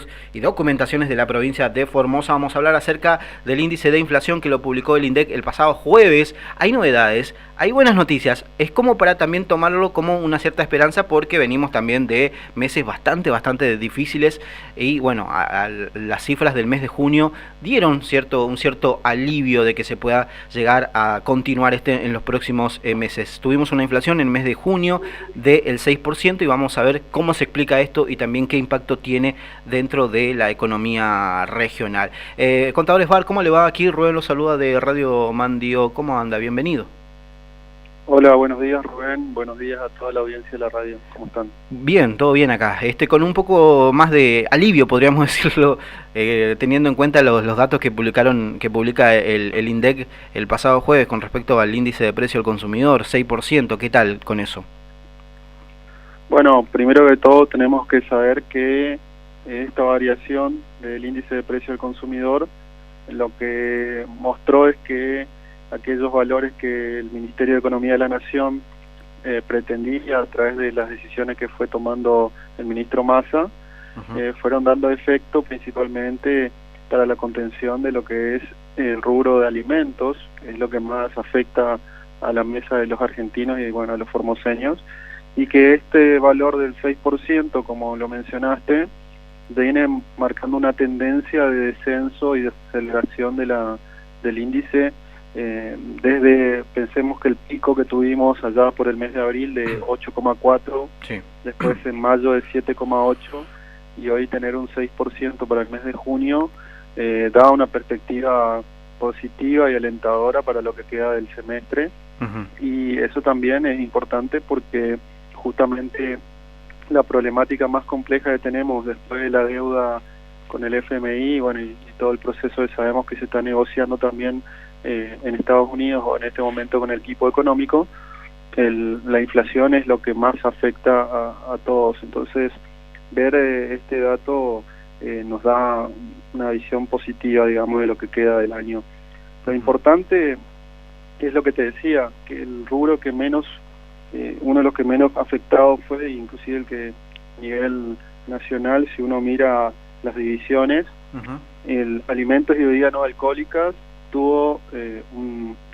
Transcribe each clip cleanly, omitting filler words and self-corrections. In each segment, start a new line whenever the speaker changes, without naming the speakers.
datos y documentaciones de la provincia de Formosa. Vamos a hablar acerca del índice de inflación que lo publicó el INDEC el pasado jueves. Hay novedades, hay buenas noticias. Es como para también tomarlo como una cierta esperanza, porque venimos también de meses bastante difíciles y bueno, las cifras del mes de junio dieron un cierto alivio de que se pueda llegar a continuar en los próximos meses. Tuvimos una inflación en el mes de junio del 6% y vamos a ver cómo se explica esto y también qué impacto tiene dentro de la economía regional. Contador Esbar, ¿cómo le va? Aquí Rubén lo saluda de Radio Mandio. ¿Cómo anda? Bienvenido.
Hola, buenos días Rubén, buenos días a toda la audiencia de la radio, ¿cómo están?
Bien, todo bien acá, con un poco más de alivio, podríamos decirlo, teniendo en cuenta los datos que publica el INDEC el pasado jueves con respecto al índice de precio al consumidor, 6%, ¿qué tal con eso?
Bueno, primero que todo tenemos que saber que esta variación del índice de precio al consumidor lo que mostró es que aquellos valores que el Ministerio de Economía de la Nación pretendía a través de las decisiones que fue tomando el ministro Massa, fueron dando efecto principalmente para la contención de lo que es el rubro de alimentos, que es lo que más afecta a la mesa de los argentinos y bueno, a los formoseños, y que este valor del 6%, como lo mencionaste, viene marcando una tendencia de descenso y de aceleración del índice. Pensemos que el pico que tuvimos allá por el mes de abril de 8,4, sí, después en mayo de 7,8 y hoy tener un 6% para el mes de junio da una perspectiva positiva y alentadora para lo que queda del semestre. Y eso también es importante porque justamente la problemática más compleja que tenemos después de la deuda con el FMI, bueno, y todo el proceso que sabemos que se está negociando también en Estados Unidos o en este momento con el tipo económico, la inflación es lo que más afecta a todos. Entonces, ver este dato nos da una visión positiva, digamos, de lo que queda del año. Lo importante es lo que te decía, que el rubro que menos, uno de los que menos afectado fue, inclusive el que a nivel nacional, si uno mira las divisiones, el alimentos y bebidas no alcohólicas tuvo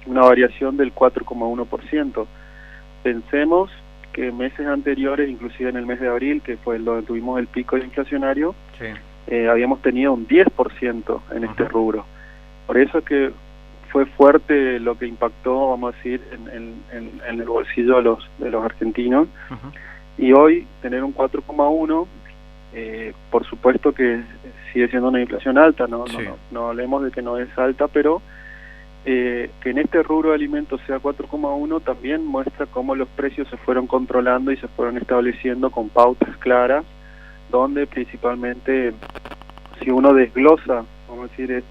una variación del 4,1%. Pensemos que meses anteriores, inclusive en el mes de abril, que fue donde tuvimos el pico inflacionario, sí, habíamos tenido un 10% en este rubro. Por eso es que fue fuerte lo que impactó, vamos a decir, en el bolsillo de los argentinos. Y hoy tener un 4,1%, por supuesto que sigue siendo una inflación alta, no hablemos de que no es alta, pero que en este rubro de alimentos sea 4,1 también muestra cómo los precios se fueron controlando y se fueron estableciendo con pautas claras, donde principalmente si uno desglosa, vamos a decir,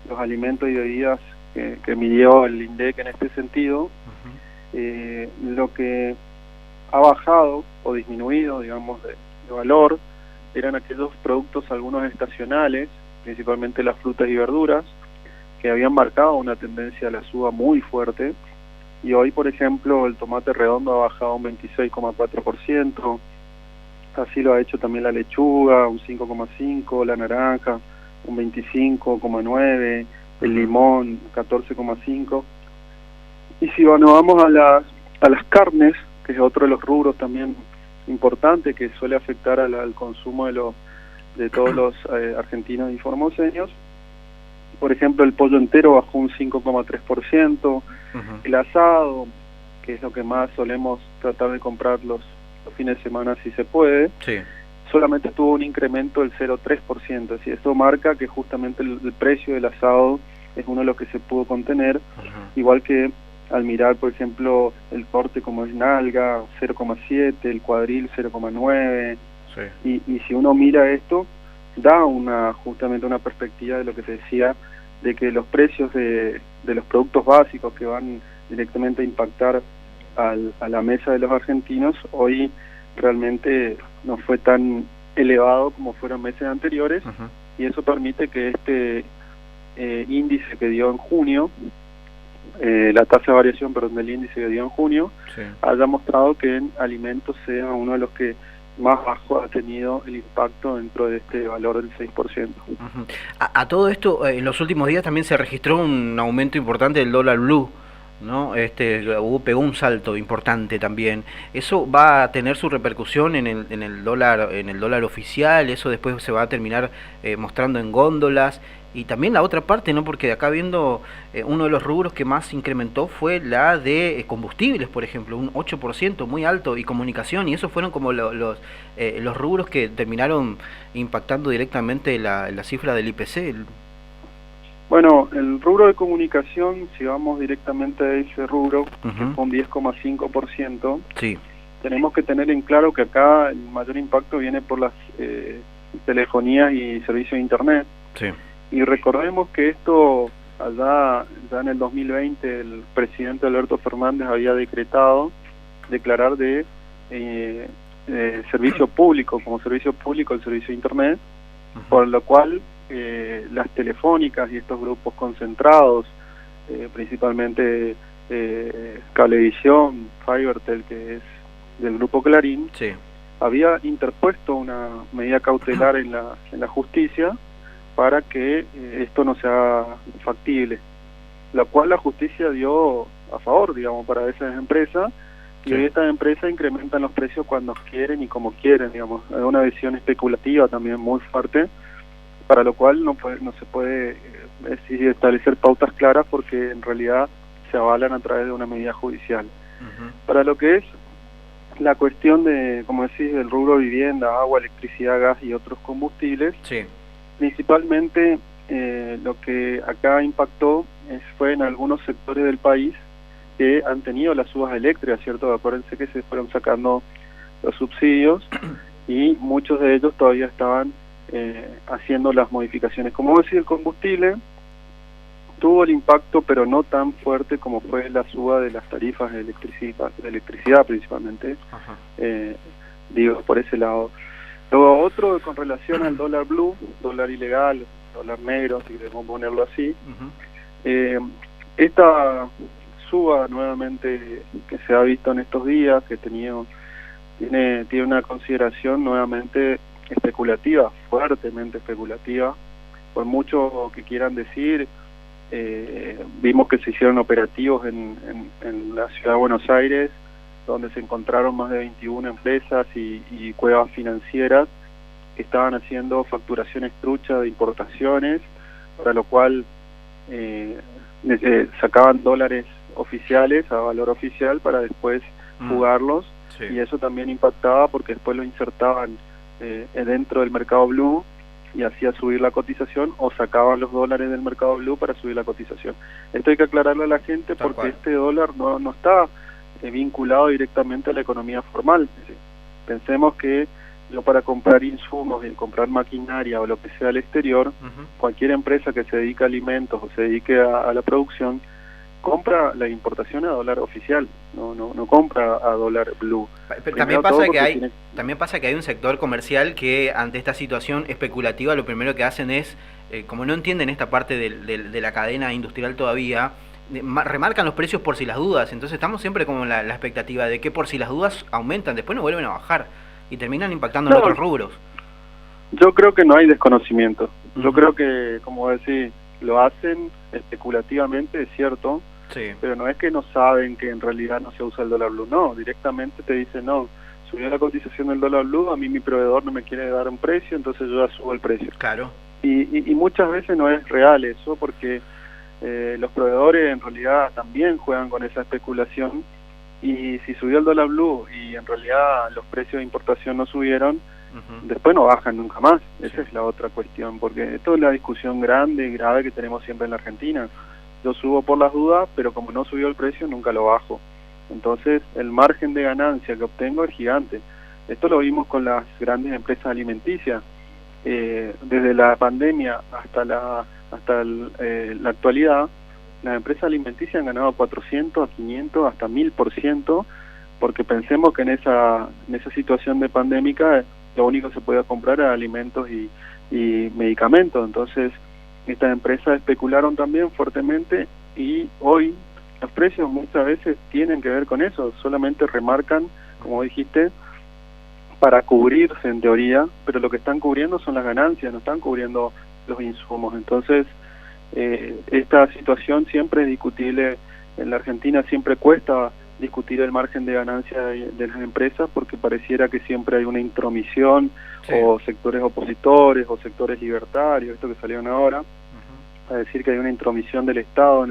los alimentos y bebidas que midió el INDEC en este sentido, lo que ha bajado o disminuido, digamos, de valor, eran aquellos productos, algunos estacionales, principalmente las frutas y verduras, que habían marcado una tendencia a la suba muy fuerte, y hoy, por ejemplo, el tomate redondo ha bajado un 26,4%, así lo ha hecho también la lechuga, un 5,5%, la naranja, un 25,9%, el limón, 14,5%, y si nos vamos a las carnes, que es otro de los rubros también importante que suele afectar al consumo de todos los argentinos y formoseños. Por ejemplo, el pollo entero bajó un 5,3%, el asado, que es lo que más solemos tratar de comprar los fines de semana si se puede, sí, solamente tuvo un incremento del 0,3%, así eso marca que justamente el precio del asado es uno de los que se pudo contener, igual que al mirar, por ejemplo, el corte como es nalga, 0,7, el cuadril 0,9, sí, y si uno mira esto, da justamente una perspectiva de lo que te decía, de que los precios de los productos básicos que van directamente a impactar a la mesa de los argentinos, hoy realmente no fue tan elevado como fueron meses anteriores, y eso permite que este índice que dio en junio, la tasa de variación, perdón, del índice que dio en junio, sí, haya mostrado que en alimentos sea uno de los que más bajo ha tenido el impacto dentro de este valor del 6%.
A todo esto, en los últimos días también se registró un aumento importante del dólar blue, ¿no? Pegó un salto importante también. ¿Eso va a tener su repercusión en el dólar oficial? ¿Eso después se va a terminar mostrando en góndolas? Y también la otra parte, ¿no? Porque acá viendo uno de los rubros que más incrementó fue la de combustibles, por ejemplo, un 8%, muy alto, y comunicación, y esos fueron como los rubros que terminaron impactando directamente la cifra del IPC.
Bueno, el rubro de comunicación, si vamos directamente a ese rubro, que fue un 10,5%,
sí,
tenemos que tener en claro que acá el mayor impacto viene por las telefonías y servicios de Internet.
Sí.
Y recordemos que esto, allá ya en el 2020, el presidente Alberto Fernández había declarar de servicio público, como servicio público el servicio de Internet, por lo cual las telefónicas y estos grupos concentrados, principalmente Cablevisión, Fibertel, que es del grupo Clarín,
sí,
había interpuesto una medida cautelar en la justicia para que esto no sea factible, la cual la justicia dio a favor, digamos, para esas empresas, y hoy estas empresas incrementan los precios cuando quieren y como quieren, digamos. Es una visión especulativa también muy fuerte, para lo cual no se puede establecer pautas claras porque en realidad se avalan a través de una medida judicial. Para lo que es la cuestión de, como decís, del rubro vivienda, agua, electricidad, gas y otros combustibles,
sí,
principalmente lo que acá impactó fue en algunos sectores del país que han tenido las subas eléctricas, ¿cierto? Acuérdense que se fueron sacando los subsidios y muchos de ellos todavía estaban haciendo las modificaciones. Como decía, el combustible tuvo el impacto, pero no tan fuerte como fue la suba de las tarifas de electricidad principalmente, digo, por ese lado. Luego otro con relación al dólar blue, dólar ilegal, dólar negro, si queremos ponerlo así, esta suba nuevamente que se ha visto en estos días, que tiene una consideración nuevamente especulativa, fuertemente especulativa, por mucho que quieran decir. Vimos que se hicieron operativos en la ciudad de Buenos Aires, donde se encontraron más de 21 empresas y cuevas financieras que estaban haciendo facturaciones truchas de importaciones, para lo cual sacaban dólares oficiales a valor oficial para después jugarlos, y eso también impactaba porque después los insertaban dentro del mercado blue y hacía subir la cotización, o sacaban los dólares del mercado blue para subir la cotización. Esto hay que aclararle a la gente porque este dólar no está vinculado directamente a la economía formal. Pensemos que yo, para comprar insumos y comprar maquinaria o lo que sea al exterior, cualquier empresa que se dedique a alimentos o se dedique a la producción, compra la importación a dólar oficial, no compra a dólar blue.
Pero también pasa que hay un sector comercial que ante esta situación especulativa lo primero que hacen es, como no entienden esta parte de la cadena industrial todavía, remarcan los precios por si las dudas. Entonces estamos siempre como en la expectativa de que por si las dudas aumentan, después no vuelven a bajar y terminan impactando en otros rubros.
Yo creo que no hay desconocimiento. Yo creo que, como decís, lo hacen especulativamente, es cierto, pero no es que no saben que en realidad no se usa el dólar blue, no, directamente te dicen, no, subió la cotización del dólar blue, a mí mi proveedor no me quiere dar un precio, entonces yo ya subo el precio.
Claro.
Y muchas veces no es real eso, porque los proveedores en realidad también juegan con esa especulación, y si subió el dólar blue y en realidad los precios de importación no subieron, después no bajan nunca más. Esa es la otra cuestión, porque esto es la discusión grande y grave que tenemos siempre en la Argentina. Yo subo por las dudas, pero como no subió el precio, nunca lo bajo. Entonces, el margen de ganancia que obtengo es gigante. Esto lo vimos con las grandes empresas alimenticias. Desde la pandemia hasta la actualidad, las empresas alimenticias han ganado 400 a 500 hasta 1000%, porque pensemos que en esa situación de pandémica lo único que se podía comprar era alimentos y medicamentos. Entonces estas empresas especularon también fuertemente, y hoy los precios muchas veces tienen que ver con eso, solamente remarcan, como dijiste, para cubrirse en teoría, pero lo que están cubriendo son las ganancias, no están cubriendo los insumos. Entonces, esta situación siempre es discutible. En la Argentina siempre cuesta discutir el margen de ganancia de las empresas porque pareciera que siempre hay una intromisión, sí, o sectores opositores o sectores libertarios, esto que salieron ahora, a decir que hay una intromisión del Estado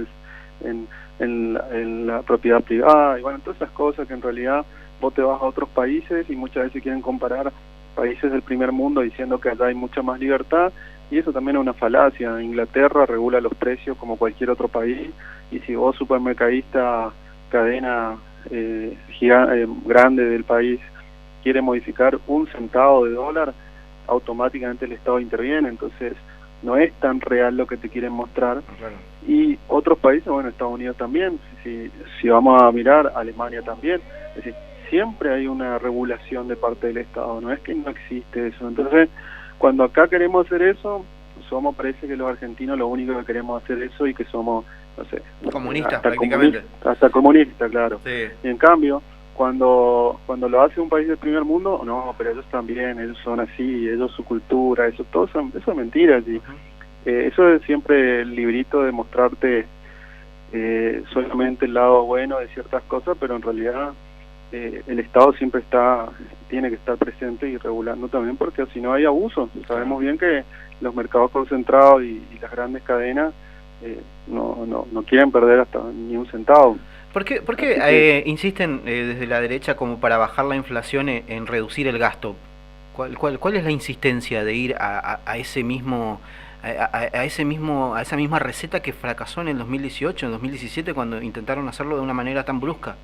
en la propiedad privada, y bueno, todas esas cosas que en realidad vos te vas a otros países y muchas veces quieren comparar países del primer mundo diciendo que allá hay mucha más libertad, y eso también es una falacia. Inglaterra regula los precios como cualquier otro país, y si vos, supermercadista, cadena grande del país, quiere modificar 1 centavo de dólar, automáticamente el Estado interviene. Entonces no es tan real lo que te quieren mostrar. Claro. Y otros países, bueno, Estados Unidos también, si vamos a mirar, Alemania también, es decir, siempre hay una regulación de parte del Estado, no es que no existe eso. Entonces, cuando acá queremos hacer eso, parece que los argentinos lo único que queremos hacer eso y que somos, no sé,
comunistas prácticamente.
Hasta comunistas, claro.
Sí.
Y en cambio, cuando lo hace un país del primer mundo, no, pero ellos también, ellos son así, ellos su cultura, eso es mentira. ¿Sí? Eso es siempre el librito de mostrarte solamente el lado bueno de ciertas cosas, pero en realidad el Estado siempre tiene que estar presente y regulando también, porque si no hay abuso. Sabemos bien que los mercados concentrados y las grandes cadenas no quieren perder hasta ni 1 centavo.
¿Por qué insisten desde la derecha como para bajar la inflación en reducir el gasto? ¿Cuál es la insistencia de ir a esa misma receta que fracasó en el 2018, en 2017, cuando intentaron hacerlo de una manera tan brusca?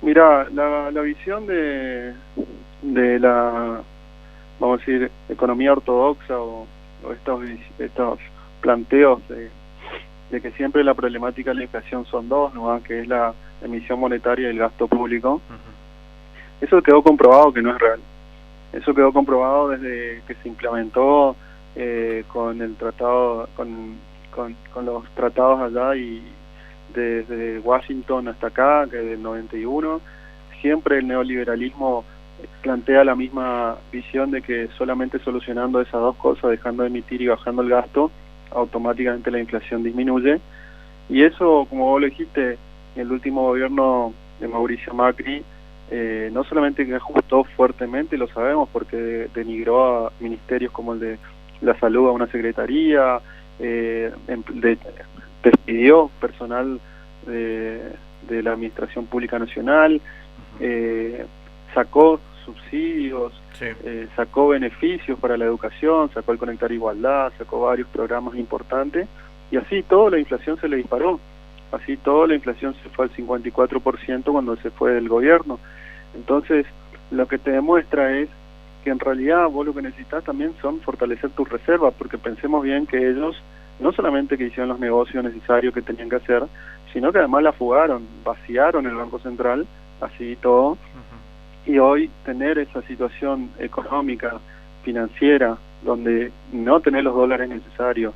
Mira, la visión de la, vamos a decir, economía ortodoxa o estos planteos de que siempre la problemática de la inflación son dos, ¿no? Que es la emisión monetaria y el gasto público. Eso quedó comprobado que no es real. Eso quedó comprobado desde que se implementó con el tratado, con los tratados allá, y desde Washington hasta acá, que del 91, siempre el neoliberalismo plantea la misma visión de que solamente solucionando esas dos cosas, dejando de emitir y bajando el gasto, automáticamente la inflación disminuye. Y eso, como vos lo dijiste, el último gobierno de Mauricio Macri no solamente que ajustó fuertemente, lo sabemos, porque denigró a ministerios como el de la salud a una secretaría, despidió personal de la Administración Pública Nacional, sacó subsidios, sí, sacó beneficios para la educación, sacó el Conectar Igualdad, sacó varios programas importantes, y así todo la inflación se le disparó. Así todo la inflación se fue al 54% cuando se fue del gobierno. Entonces, lo que te demuestra es que en realidad vos lo que necesitas también son fortalecer tus reservas, porque pensemos bien que ellos no solamente que hicieron los negocios necesarios que tenían que hacer, sino que además la fugaron, vaciaron el Banco Central, así todo. Y hoy tener esa situación económica, financiera, donde no tenés los dólares necesarios,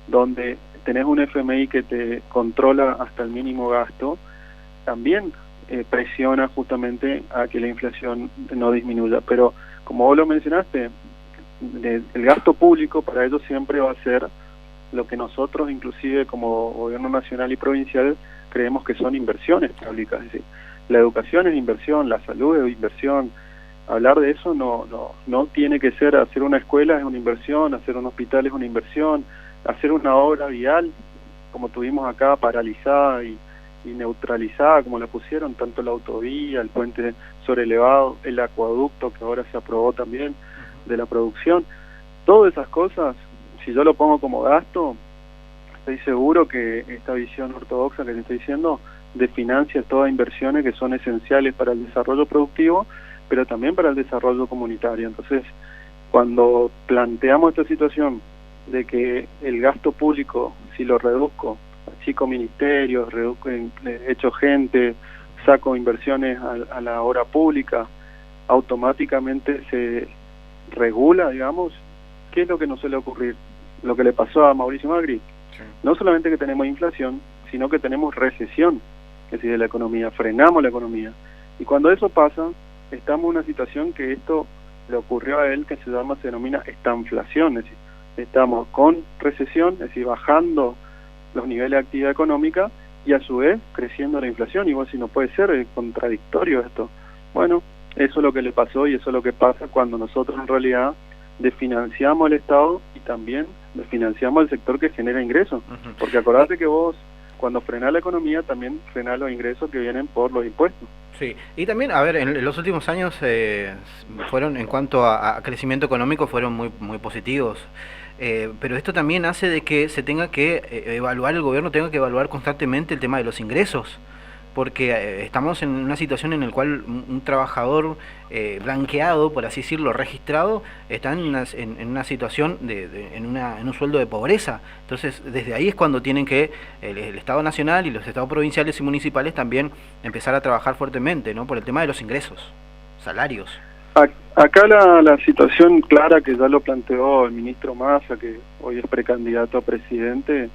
donde tenés un FMI que te controla hasta el mínimo gasto, también presiona justamente a que la inflación no disminuya. Pero como vos lo mencionaste, el gasto público para ellos siempre va a ser lo que nosotros, inclusive como gobierno nacional y provincial, creemos que son inversiones públicas. Es decir, la educación es inversión, la salud es inversión. Hablar de eso no tiene que ser, hacer una escuela es una inversión, hacer un hospital es una inversión, hacer una obra vial, como tuvimos acá, paralizada y neutralizada, como la pusieron, tanto la autovía, el puente sobrelevado, el acueducto que ahora se aprobó también, de la producción. Todas esas cosas, si yo lo pongo como gasto, estoy seguro que esta visión ortodoxa que te estoy diciendo desfinancia todas inversiones que son esenciales para el desarrollo productivo, pero también para el desarrollo comunitario. Entonces, cuando planteamos esta situación de que el gasto público, si lo reduzco, achico ministerios, echo gente, saco inversiones a la obra pública, automáticamente se regula, digamos. ¿Qué es lo que nos suele ocurrir? Lo que le pasó a Mauricio Macri. Sí. No solamente que tenemos inflación, sino que tenemos recesión, es decir, de la economía, frenamos la economía. Y cuando eso pasa, estamos en una situación que esto le ocurrió a él, que se denomina estanflación, es decir, estamos con recesión, es decir, bajando los niveles de actividad económica y a su vez creciendo la inflación. Igual si no puede ser, es contradictorio esto. Bueno, eso es lo que le pasó y eso es lo que pasa cuando nosotros en realidad desfinanciamos el Estado y también desfinanciamos el sector que genera ingresos. Porque acordate que vos, cuando frenás la economía, también frenás los ingresos que vienen por los impuestos.
Sí, y también, a ver, en los últimos años fueron, en cuanto a crecimiento económico, fueron muy positivos. Pero esto también hace de que se tenga que evaluar, el gobierno tenga que evaluar constantemente el tema de los ingresos, porque estamos en una situación en la cual un trabajador blanqueado, por así decirlo, registrado, está en una situación en un sueldo de pobreza. Entonces, desde ahí es cuando tienen que el Estado Nacional y los Estados provinciales y municipales también empezar a trabajar fuertemente, ¿no? Por el tema de los ingresos, salarios.
Acá la situación clara, que ya lo planteó el ministro Massa, que hoy es precandidato a presidente,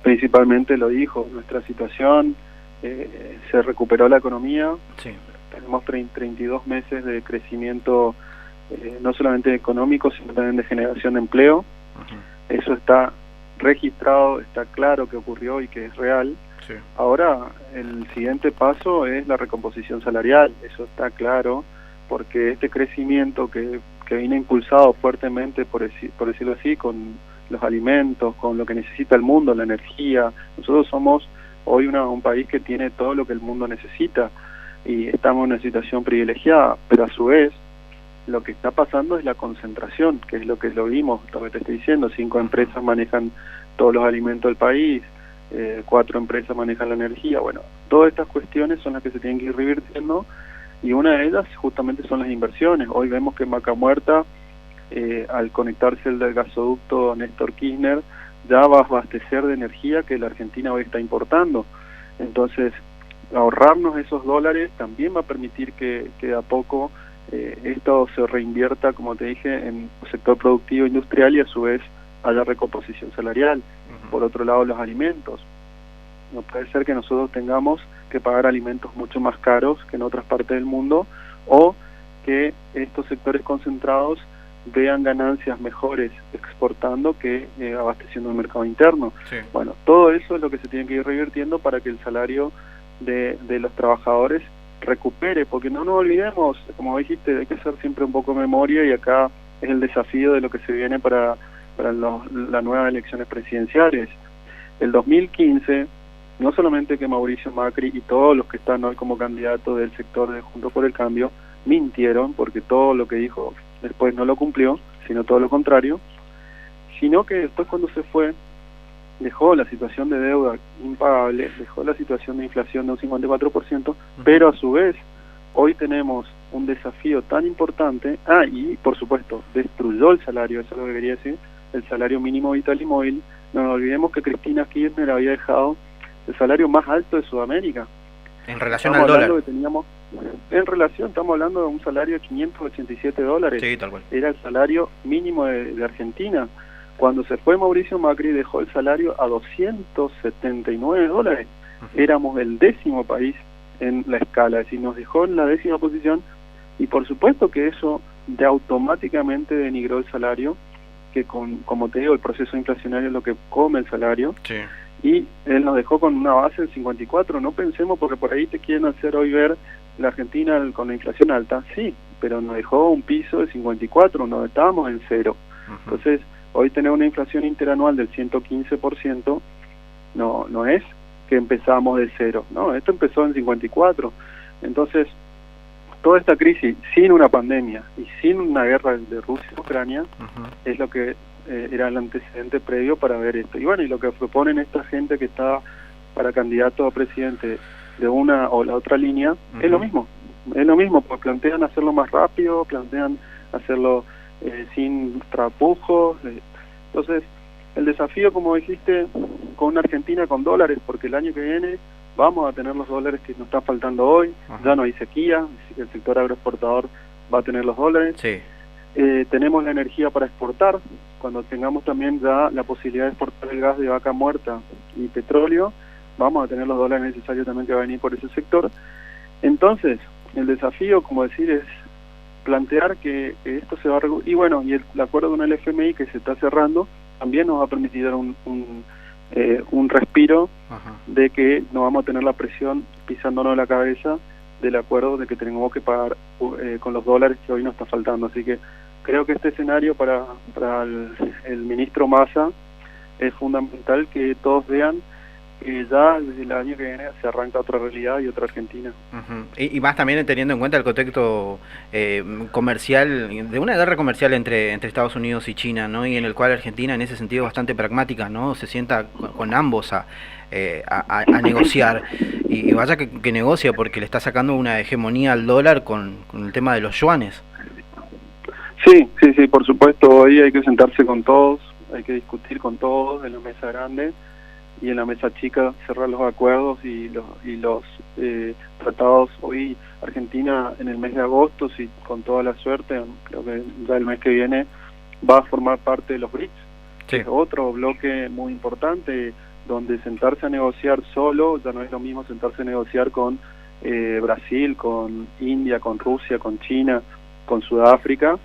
principalmente lo dijo: nuestra situación, se recuperó la economía, sí. Tenemos 32 meses de crecimiento, no solamente económico, sino también de generación de empleo. Eso está registrado, está claro que ocurrió y que es real. Sí. Ahora el siguiente paso es la recomposición salarial, eso está claro, porque este crecimiento que viene impulsado fuertemente, por decirlo así, con los alimentos, con lo que necesita el mundo, la energía. Nosotros somos hoy un país que tiene todo lo que el mundo necesita y estamos en una situación privilegiada, pero a su vez lo que está pasando es la concentración, que es lo que lo vimos, lo que te estoy diciendo: 5 empresas manejan todos los alimentos del país, 4 empresas manejan la energía. Bueno, todas estas cuestiones son las que se tienen que ir revirtiendo, y una de ellas justamente son las inversiones. Hoy vemos que en Vaca Muerta, al conectarse el del gasoducto Néstor Kirchner, ya va a abastecer de energía que la Argentina hoy está importando. Entonces, ahorrarnos esos dólares también va a permitir que de a poco esto se reinvierta, como te dije, en el sector productivo industrial, y a su vez haya recomposición salarial. Por otro lado, los alimentos. No puede ser que nosotros tengamos que pagar alimentos mucho más caros que en otras partes del mundo, o que estos sectores concentrados vean ganancias mejores exportando que abasteciendo el mercado interno. Sí. Bueno, todo eso es lo que se tiene que ir revirtiendo para que el salario de los trabajadores recupere, porque no nos olvidemos, como dijiste, hay que hacer siempre un poco de memoria, y acá es el desafío de lo que se viene para las nuevas elecciones presidenciales. El 2015, no solamente que Mauricio Macri y todos los que están hoy como candidatos del sector de Juntos por el Cambio mintieron, porque todo lo que dijo después no lo cumplió, sino todo lo contrario, sino que después, cuando se fue, dejó la situación de deuda impagable, dejó la situación de inflación de un 54%, pero a su vez hoy tenemos un desafío tan importante, y por supuesto destruyó el salario, eso es lo que quería decir, el salario mínimo vital y móvil. No nos olvidemos que Cristina Kirchner había dejado el salario más alto de Sudamérica.
En relación al dólar.
Estamos hablando de un salario de $587.
Sí, tal cual.
Era el salario mínimo de Argentina. Cuando se fue Mauricio Macri, dejó el salario a $279. Éramos el 10º país en la escala, es decir, nos dejó en la 10ª posición, y por supuesto que eso automáticamente denigró el salario, que como te digo, el proceso inflacionario es lo que come el salario. Sí. Y él nos dejó con una base del 54. No pensemos, porque por ahí te quieren hacer hoy ver la Argentina con la inflación alta, sí, pero nos dejó un piso de 54, no estábamos en 0. Entonces, hoy tener una inflación interanual del 115% no es que empezamos de 0, no, esto empezó en 54. Entonces, toda esta crisis, sin una pandemia y sin una guerra de Rusia-Ucrania, es lo que era el antecedente previo para ver esto. Y bueno, y lo que proponen esta gente que está para candidato a presidente de una o la otra línea, es lo mismo, porque plantean hacerlo más rápido, plantean hacerlo sin trapujos. Entonces, el desafío, como dijiste, con una Argentina con dólares, porque el año que viene vamos a tener los dólares que nos están faltando hoy. Ya no hay sequía, así que el sector agroexportador va a tener los dólares. Sí. Tenemos la energía para exportar. Cuando tengamos también ya la posibilidad de exportar el gas de Vaca Muerta y petróleo, vamos a tener los dólares necesarios también que va a venir por ese sector. Entonces, el desafío, como decir, es plantear que esto se va a... Y bueno, y el acuerdo con el FMI que se está cerrando también nos va a permitir dar un respiro. Ajá. De que no vamos a tener la presión pisándonos la cabeza del acuerdo de que tenemos que pagar con los dólares que hoy nos está faltando. Así que creo que este escenario para el ministro Massa es fundamental, que todos vean que ya desde el año que viene se arranca otra realidad y otra Argentina.
Y más también teniendo en cuenta el contexto comercial, de una guerra comercial entre Estados Unidos y China, ¿no? Y en el cual Argentina en ese sentido bastante pragmática, ¿no? Se sienta con ambos a negociar, y vaya que negocia, porque le está sacando una hegemonía al dólar con el tema de los yuanes.
Sí, por supuesto, hoy hay que sentarse con todos, hay que discutir con todos en la mesa grande, y en la mesa chica cerrar los acuerdos y los tratados. Hoy Argentina en el mes de agosto, si con toda la suerte, creo que ya el mes que viene va a formar parte de los BRICS, sí. Es otro bloque muy importante, donde sentarse a negociar solo ya no es lo mismo sentarse a negociar con Brasil, con India, con Rusia, con China, con Sudáfrica,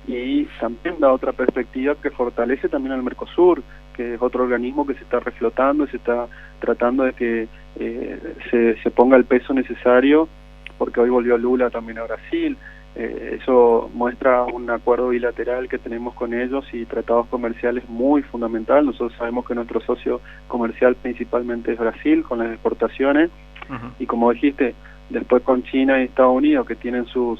y también da otra perspectiva que fortalece también al Mercosur, que es otro organismo que se está reflotando y se está tratando de que se ponga el peso necesario, porque hoy volvió Lula también a Brasil. Eso muestra un acuerdo bilateral que tenemos con ellos y tratados comerciales muy fundamental. Nosotros sabemos que nuestro socio comercial principalmente es Brasil, con las exportaciones, y como dijiste, después con China y Estados Unidos, que tienen sus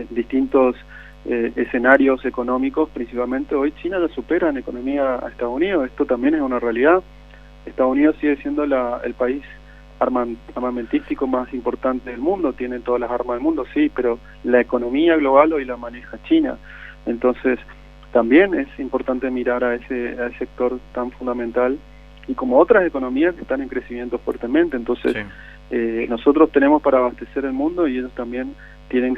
distintos escenarios económicos. Principalmente hoy China ya supera en economía a Estados Unidos. Esto también es una realidad. Estados Unidos sigue siendo el país armamentístico más importante del mundo, tiene todas las armas del mundo, sí, pero la economía global hoy la maneja China. Entonces también es importante mirar a ese sector tan fundamental, y como otras economías que están en crecimiento fuertemente. Entonces sí. Nosotros tenemos para abastecer el mundo, y ellos también tienen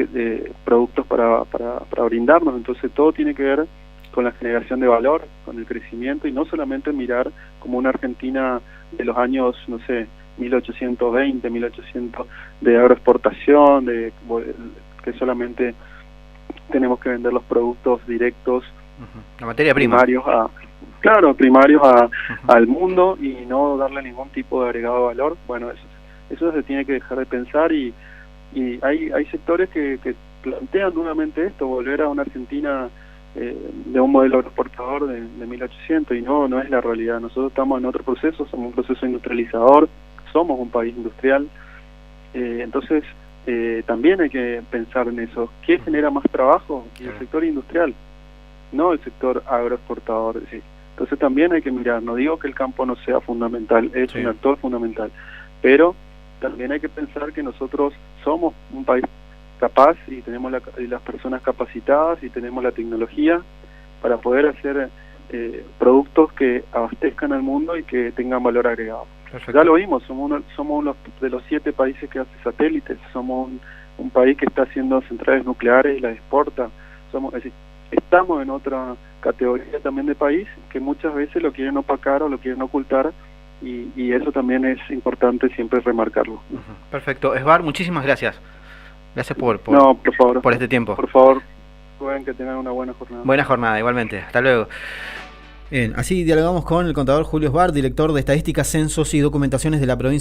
productos para brindarnos. Entonces todo tiene que ver con la generación de valor, con el crecimiento, y no solamente mirar como una Argentina de los años, no sé, 1820, 1800, de agroexportación, que solamente tenemos que vender los productos directos,
la materia prima,
primarios al mundo, y no darle ningún tipo de agregado de valor. Bueno, eso se tiene que dejar de pensar, y hay sectores que plantean nuevamente esto, volver a una Argentina de un modelo agroexportador de 1800, y no es la realidad. Nosotros estamos en otro proceso, somos un proceso industrializador, somos un país industrial. Entonces también hay que pensar en eso. ¿Qué genera más trabajo? Y el sector industrial, no el sector agroexportador. Sí. Entonces también hay que mirar, no digo que el campo no sea fundamental, es un actor fundamental, pero también hay que pensar que nosotros somos un país capaz, y tenemos las personas capacitadas, y tenemos la tecnología para poder hacer productos que abastezcan al mundo y que tengan valor agregado. Perfecto. Ya lo vimos, somos uno de los 7 países que hace satélites, somos un país que está haciendo centrales nucleares y las exporta. Es decir, estamos en otra categoría también de país, que muchas veces lo quieren opacar o lo quieren ocultar, y eso también es importante siempre remarcarlo.
Perfecto. Esbar, muchísimas gracias. Gracias por
favor,
por este tiempo.
Por favor, pueden que tengan una buena jornada.
Buena jornada, igualmente. Hasta luego. Bien, así dialogamos con el contador Julio Esbar, director de Estadísticas, Censos y Documentaciones de la provincia